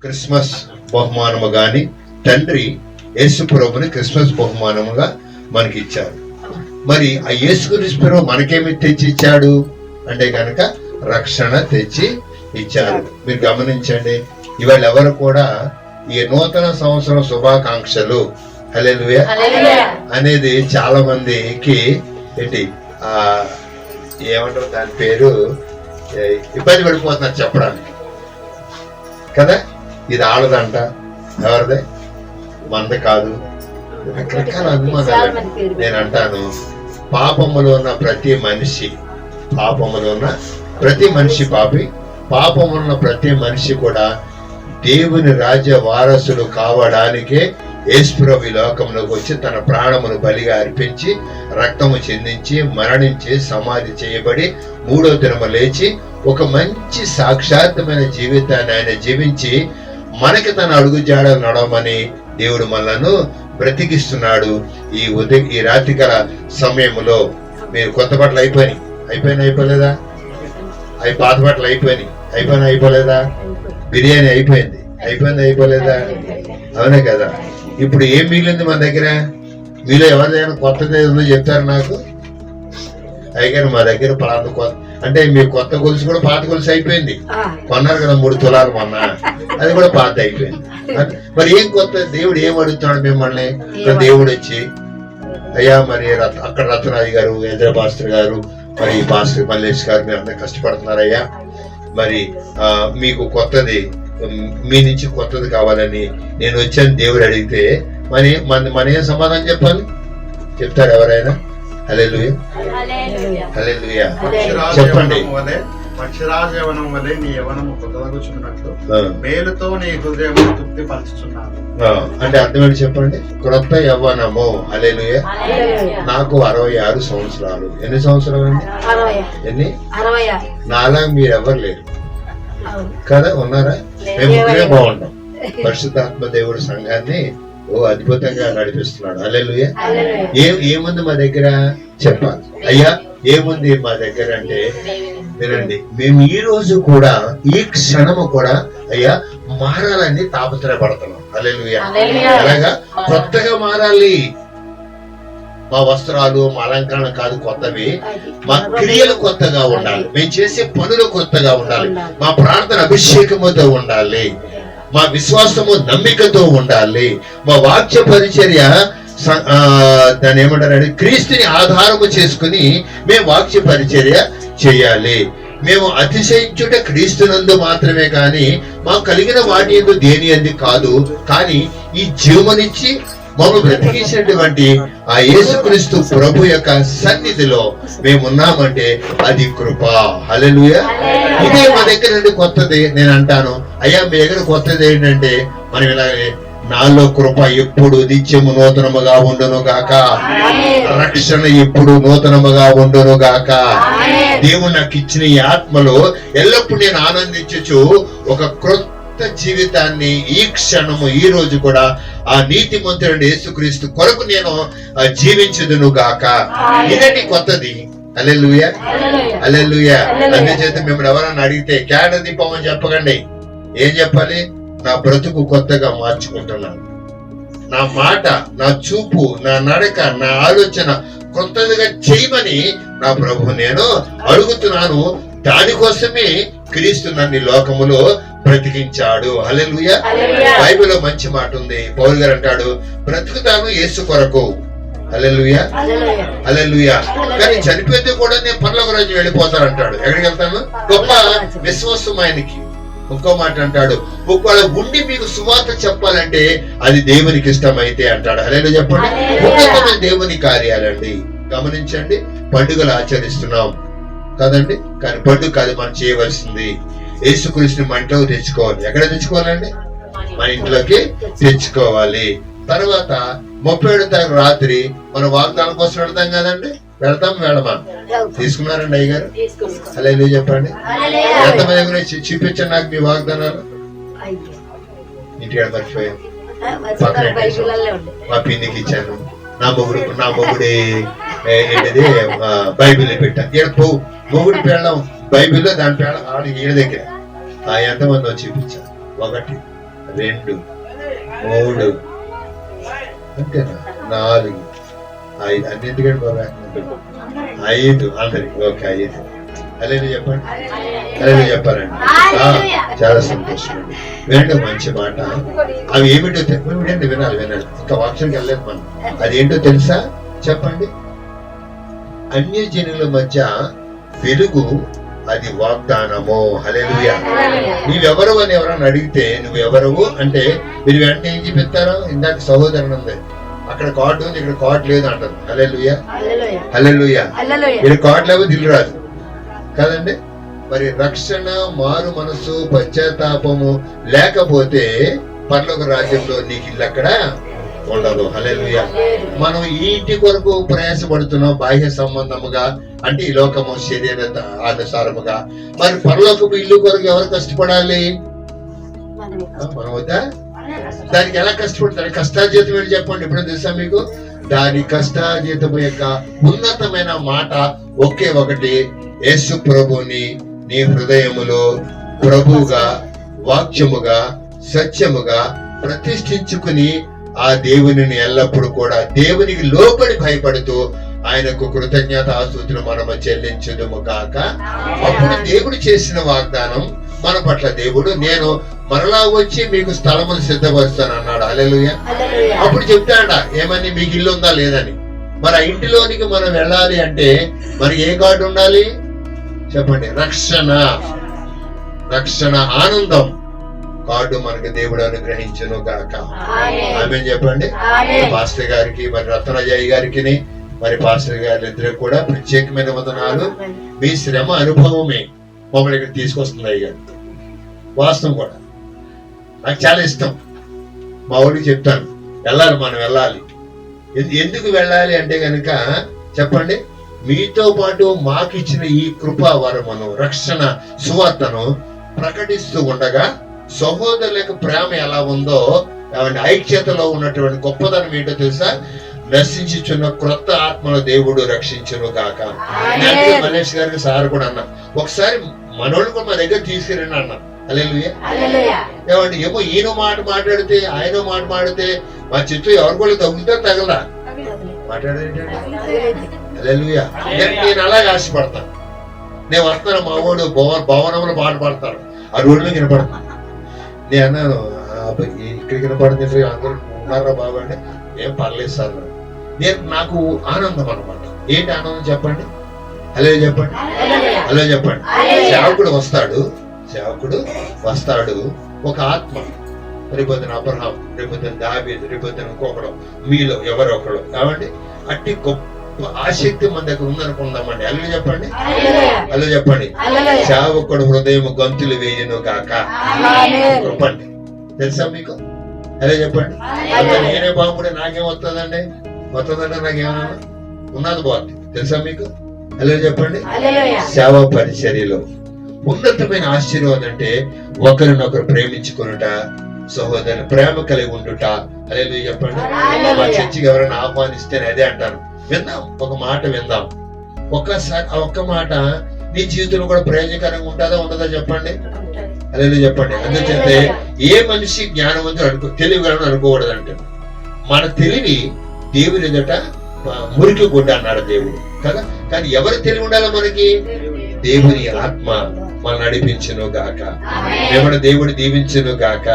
Christmas బహుమానము గాని తండ్రి యేసు ప్రభుని క్రిస్మస్ బహుమానముగా మనకి ఇచ్చారు. మరి ఆ యేసుక్రీస్తు ప్రభు మనకేమి తెచ్చి ఇచ్చాడు అంటే కనుక రక్షణ తెచ్చి ఇచ్చారు. మీరు గమనించండి, ఇవాళ ఎవరు కూడా ఈ నూతన సంవత్సరం శుభాకాంక్షలు హల్లెలూయా అనేది చాలా మందికి ఏంటి ఏమంటారు దాని పేరు ఇబ్బంది పడిపోతున్నారు చెప్పడానికి కదా. ఇది ఆడదంట, ఎవరిదే, మంద కాదు, రకరకాల అనుమానాలు. నేను అంటాను, పాపములో ఉన్న ప్రతి మనిషి పాపి, పాపములో ఉన్న ప్రతి మనిషి కూడా దేవుని రాజ్య వారసులు కావడానికే యేసుప్రభు లోకంలోకి వచ్చి తన ప్రాణమును బలిగా అర్పించి రక్తము చెందించి మరణించి సమాధి చేయబడి మూడో దినమ లేచి ఒక మంచి సాక్షాత్మైన జీవితాన్ని ఆయన జీవించి మనకి తన అడుగు జాడలు నడవమని దేవుడు మనలను బ్రతికిస్తున్నాడు. ఈ రాత్రికాల సమయంలో మీరు కొత్త బట్టలు అయిపోలేదా? అవి పాత బట్టలు అయిపోలేదా? బిర్యానీ అయిపోలేదా? అవునే కదా. ఇప్పుడు ఏం మిగిలింది మన దగ్గర? మీలో ఎవరిదైనా కొత్తది ఉందో చెప్తారు నాకు. అయిగారు మా దగ్గర పలానా కొత్త అంటే మీ కొత్త గొలుసు కూడా పాత గొలుసు అయిపోయింది. కొన్నారు కదా 3 తులాలు మొన్న, అది కూడా పాత అయిపోయింది. మరి ఏం కొత్త? దేవుడు ఏం అడుగుతున్నాడు మిమ్మల్ని? దేవుడు వచ్చి అయ్యా మరి అక్కడ రత్నాది గారు, ఎద్ర పాస్టర్ గారు, మరి పాస్టర్ మల్లేష్ గారు మీరు అందరూ కష్టపడుతున్నారయ్యా, మరి మీకు కొత్తది, మీ నుంచి కొత్తది కావాలని నేను వచ్చాను దేవుడు అడిగితే మన ఏం సమాధానం చెప్పాలి? చెప్తారు ఎవరైనా? హల్లెలూయా హల్లెలూయా చెప్పండి. పక్షిరాజవనం వలె నీ యవనము కొత్తదగుచున్నట్లు మేలుతో నీ హృదయం తృప్తి పరచుచున్నాను అంటే అర్థం ఏంటి చెప్పండి? క్రొత్త యవ్వనము. హల్లెలూయా. నాకు 66 సంవత్సరాలు. ఎన్ని సంవత్సరాలు అండి? ఎన్ని? నాలా మీరు ఎవరు లేరు కదా, ఉన్నారా? మేము ముగ్గురే బాగుంటాం. పరిశుద్ధాత్మ దేవుడు సంఘాన్ని అద్భుతంగా నడిపిస్తున్నాడు. హల్లెలూయా. ఏముంది మా దగ్గర చెప్పాలి? అయ్యా ఏముంది మా దగ్గర అంటే వినండి, మేము ఈ రోజు కూడా ఈ క్షణము కూడా అయ్యా మారాలని తాపత్రయపడుతున్నాం. హల్లెలూయా. అలాగా కొత్తగా మారాలి. మా వస్త్రాలు, మా అలంకరణ కాదు కొత్తవి, మా క్రియలు కొత్తగా ఉండాలి, మేము చేసే పనులు కొత్తగా ఉండాలి, మా ప్రార్థన అభిషేకముతో ఉండాలి, మా విశ్వాసము నమ్మికతో ఉండాలి, మా వాక్య పరిచర్య దాన్ని ఏమంటారంటే క్రీస్తుని ఆధారము చేసుకుని మేము వాక్య పరిచర్య చేయాలి. మేము అతిశయించుట క్రీస్తునందు మాత్రమే కానీ మాకు కలిగిన వాటి యందు దేని అంది కాదు, కానీ ఈ జీవమునిచ్చి మమ్మల్ని బ్రతికించినటువంటి ఆ యేసుక్రీస్తు ప్రభు యొక్క సన్నిధిలో మేమున్నామంటే అది కృప. హల్లెలూయా. ఇదే మా దగ్గర నుండి కొత్తది. నేను అంటాను, అయ్యా మీ దగ్గర కొత్తది ఏంటంటే మనం ఇలాగే నాలో కృప ఎప్పుడు నిత్యము నూతనముగా ఉండును గాక, రక్షణ ఎప్పుడు నూతనముగా ఉండును గాక. దేవుడు నాకు ఇచ్చిన ఈ ఆత్మలో ఎల్లప్పుడు నేను ఆనందించచ్చు ఒక క్రొత్త జీవితాన్ని ఈ క్షణము ఈ రోజు కూడా ఆ నీతిమంతుడు యేసుక్రీస్తు కొరకు నేను జీవించుదును గాక. ఇదండి కొత్తది. హల్లెలూయా హల్లెలూయా. అందుచేత మిమ్మల్ని ఎవరన్నా అడిగితే క్యాడ దీపమని చెప్పకండి. ఏం చెప్పాలి? నా బ్రతుకు కొత్తగా మార్చుకుంటున్నాను, నా మాట, నా చూపు, నా నడక, నా ఆలోచన కొత్తదిగా చేయమని నా ప్రభు నేను అడుగుతున్నాను. దానికోసమే క్రీస్తు నన్ను లోకములో బ్రతికించాడు. హల్లెలూయా. బైబిల్లో మంచి మాట ఉంది. పౌలు గారు అంటాడు, బ్రతుకుతాను యేసు కొరకు. హల్లెలూయా హల్లెలూయా. కానీ చనిపోతే కూడా నేను పరలోక రాజ్యం వెళ్ళిపోతానంటాడు. ఎక్కడికి వెళ్తాను? గొప్ప విశ్వాసం ఆయనకి. ఇంకో మాట అంటాడు, ఒకవేళ ఉండి మీకు సువార్త చెప్పాలంటే అది దేవునికి ఇష్టమైతే అంటాడు. హల్లెలూయా చెప్పండి. ఉన్నతమైన దేవుని కార్యాలండి. గమనించండి, పండుగలు ఆచరిస్తున్నాం కదండి, కానీ పండుగ కాదు మనం చేయవలసింది. యేసుక్రీస్తుని మన ఇంట్లోకి తెచ్చుకోవాలి. ఎక్కడ తెచ్చుకోవాలండి? మన ఇంట్లోకి తెచ్చుకోవాలి. తర్వాత 31వ తారీఖు రాత్రి మనం వాగ్దానం కోసం వెళ్తాం కదండి. వెళ్ళమా? తీసుకున్నారండి అయ్యగారు? హల్లెలూయా చెప్పండి. ఎంతమంది చూపించండి నాకు మీ వాగ్దానాలు. ఇంటికాడ మర్చిపోయాను, మా పిన్నికి ఇచ్చాను, నా మొగుడి ఏంటిది బైబిల్ పెట్టాను. మొగుడి పెళ్ళం బైబిల్లో, దాని పెళ్ళం ఆవిడ ఈడ దగ్గర. ఎంతమంది చూపించాను? 1 2, 3, అంతేనా, 4, 5, అన్నింటికంటే బాగా 5 అందరికి. ఓకే, 5. అలా చెప్పండి, అలా చెప్పారండి. చాలా సంతోషం అండి. వినండి మంచి మాట. అవి ఏమిటో వినండి, వినాలి. ఇంకా వాక్యానికి వెళ్ళలేదు మనం. అదేంటో తెలుసా? చెప్పండి. అన్యజనుల మధ్య వెలుగు, అది వాగ్దానము. హల్లెలూయా. నీవెవరు అని ఎవరన్నా అడిగితే నువ్వెవరవు అంటే మీరు వెంటనే ఏం చూపిస్తారో, ఇందాక సహోదరుని ఉంది, అక్కడ కార్డు ఉంది, ఇక్కడ కార్డు లేదు అంటారు. హల్లెలూయా, హల్లెలూయా. ఇక్కడ కార్డు లేకపోతే ఇల్లు రాదు కదండి. మరి రక్షణ, మారు మనసు, పశ్చాత్తాపము లేకపోతే పరలోక రాజ్యంలో నీకు ఇల్లు అక్కడ ఉండదు. హల్లెలూయా. మనం ఈ ఇంటి కొరకు ప్రయాసపడుతున్నాం బాహ్య సంబంధముగా, అంటే ఈ లోకము శరీర అనుసారముగా. మరి పరలోకపు ఇల్లు కొరకు ఎవరు కష్టపడాలి? మనం వద్దా? దానికి ఎలా కష్టపడతారు? కష్టాజీతం ఏంటి చెప్పండి. ఇప్పుడు తెలుసా మీకు? దాని కష్టాజీతము యొక్క ఉన్నతమైన మాట ఒకే ఒకటి, యేసు ప్రభుని నీ హృదయములో ప్రభువుగా, వాక్యముగా, సత్యముగా ప్రతిష్ఠించుకుని ఆ దేవుని ఎల్లప్పుడు కూడా దేవునికి లోబడి భయపడుతూ ఆయనకు కృతజ్ఞత ఆస్తుతులు మనము చెల్లించుదుము కాక. అప్పుడు దేవుడు చేసిన వాగ్దానం మన పట్ల, దేవుడు నేను మరలా వచ్చి మీకు స్థలమును సిద్ధపరుస్తాను అన్నాడు. హల్లెలూయా. అప్పుడు చెప్తాడ ఏమని, మీకు ఇల్లు ఉందా లేదని. మరి ఆ ఇంటిలోనికి మనం వెళ్ళాలి అంటే మరి ఏ కార్డు ఉండాలి చెప్పండి? రక్షణ, రక్షణ ఆనందం కార్డు మనకు దేవుడు అనుగ్రహించును గాక. ఆమె చెప్పండి. పాస్టర్ గారికి, మరి రత్నజయ్ గారికి, మరి పాస్టర్ గారి ఇద్దరు కూడా ప్రత్యేకమైన వందనాలు. మీ శ్రమ అనుభవమే మమ్మల్ని ఇక్కడ తీసుకొస్తుంది అయ్యారు. వాస్తవం కూడా నాకు చాలా ఇష్టం. మా ఊరికి చెప్తాను, వెళ్ళాలి, మనం వెళ్ళాలి. ఎందుకు వెళ్ళాలి అంటే గనుక చెప్పండి, మీతో పాటు మాకు ఇచ్చిన ఈ కృపా వరమును, రక్షణ సువార్తను ప్రకటిస్తూ ఉండగా సహోదరులకు ప్రేమ ఎలా ఉందో, ఐక్యతలో ఉన్నటువంటి గొప్పదనం ఏంటో తెలుసా? నశించుచున్న క్రొత్త ఆత్మల దేవుడు రక్షించును గాక. మలేష్ గారికి సార్ కూడా అన్నా, ఒకసారి మనోళ్ళు కూడా మా దగ్గర తీసుకురండి అన్నా. హల్లెలూయా. ఏమండి, ఏమో ఈయన మాట మాట్లాడితే ఆయన మాట మాడితే మా చుట్టూ ఎవరు కూడా తగ్గుతారు, తగలరా మాట్లాడేటండి. హల్లెలూయా. నేను అలాగే ఆశపడతాను. నేను వస్తాను, మా వాడు భవనంలో పాట పాడతారు, ఆ రోడ్లో వినపడతాను. నేను అన్నాను, ఇక్కడికి వినపడుతుంది, అందరూ ఉన్నారా బాబు అంటే, ఏం పర్లేదు సార్. నాకు ఆనందం అన్నమాట. ఏంటి ఆనందం చెప్పండి? హలో చెప్పండి, హలో చెప్పండి. సేవకుడు వస్తాడు, ఒక ఆత్మ. రేపొద్దున అబ్రహాం, రేపొద్దున దావీదు, రేపొద్దున ఇంకొకడు, మీలో ఎవరో ఒకడు కాబట్టి అట్టి గొప్ప ఆసక్తి మన దగ్గర ఉందనుకుందామండి. హలో చెప్పండి, హలో చెప్పండి. సేవకుడు హృదయం గంతులు వేయను గాక. చెప్పండి, తెలుసా మీకు? హలో చెప్పండి. నేనే బాగుండే నాకేం వస్తుందండి? వస్తుందంటే నాకేమన్నా ఉన్నది బాగుంది, తెలుసా మీకు? హలో చెప్పండి. సేవా పరిచర్యలో ఉన్నతమైన ఆశీర్వాదం అంటే ఒకరినొకరు ప్రేమించుకునుట, సహోదరుని ప్రేమ కలిగి ఉండుట. హల్లెలూయా చెప్పండి. మా చర్చికి ఎవరైనా ఆహ్వానిస్తే అదే అంటాను, విందాం, ఒక మాట విందాం. ఒక్కసారి ఆ ఒక్క మాట నీ జీవితంలో కూడా ప్రయోజనకరంగా ఉంటుందా ఉండదా చెప్పండి? హల్లెలూయా చెప్పండి. అందుచేతే ఏ మనిషి జ్ఞానవంతుడు తెలివిగలను అనుకోకూడదు అంటే, మన తెలివి దేవుని ఎదుట మురికి గుడ్డ అన్నాడు దేవుడు కదా. కానీ ఎవరు తెలివి ఉండాలో మనకి? దేవుని ఆత్మ మన నడిపించును గాక. దేవుడు దీవించును గాక.